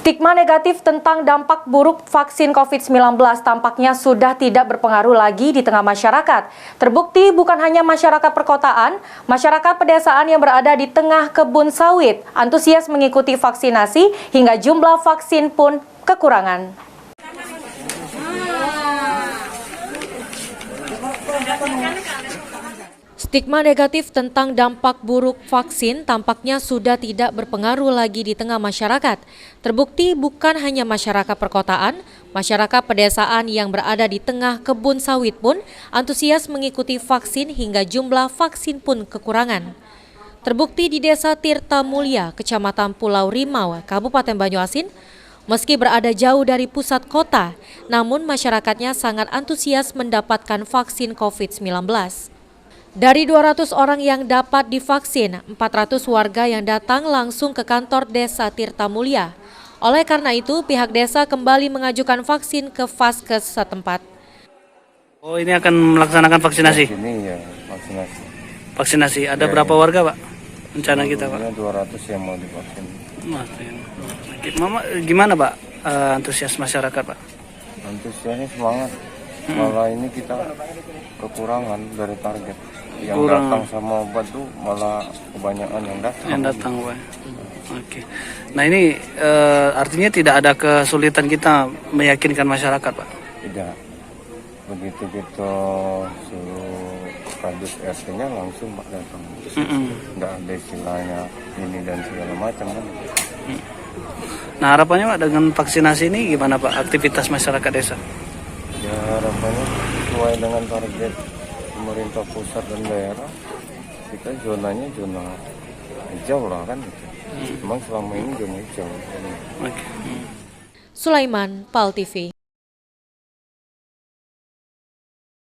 Stigma negatif tentang dampak buruk vaksin COVID-19 tampaknya sudah tidak berpengaruh lagi di tengah masyarakat. Terbukti bukan hanya masyarakat perkotaan, masyarakat pedesaan yang berada di tengah kebun sawit antusias mengikuti vaksinasi hingga jumlah vaksin pun kekurangan. Stigma negatif tentang dampak buruk vaksin tampaknya sudah tidak berpengaruh lagi di tengah masyarakat. Terbukti bukan hanya masyarakat perkotaan, masyarakat pedesaan yang berada di tengah kebun sawit pun antusias mengikuti vaksin hingga jumlah vaksin pun kekurangan. Terbukti di Desa Tirta Mulia, Kecamatan Pulau Rimau, Kabupaten Banyuasin, meski berada jauh dari pusat kota, namun masyarakatnya sangat antusias mendapatkan vaksin COVID-19. Dari 200 orang yang dapat divaksin, 400 warga yang datang langsung ke kantor Desa Tirta Mulia. Oleh karena itu, pihak desa kembali mengajukan vaksin ke Vaskes setempat. Oh, ini akan melaksanakan vaksinasi? Ini ya, vaksinasi. Vaksinasi, ada berapa warga, Pak? Rencana kita, Pak? 200 yang mau divaksin. Mama, gimana, Pak, antusias masyarakat, Pak? Antusiasnya semangat. Malah ini kita kekurangan dari target. Yang Kurang. datang sama obat tuh malah kebanyakan yang datang. Pak. Oke. Nah, ini artinya tidak ada kesulitan kita meyakinkan masyarakat, Pak? Tidak. Begitu kita suruh kardus RT-nya langsung Pak datang. Tidak ada istilahnya ini dan segala macam kan. Nah, harapannya, Pak, dengan vaksinasi ini gimana, Pak, aktivitas masyarakat desa? Ya, harapannya sesuai dengan target pemerintah pusat dan daerah, kita zonanya zona hijau lah kan. Memang selama ini zona hijau. Sulaiman, PAL TV.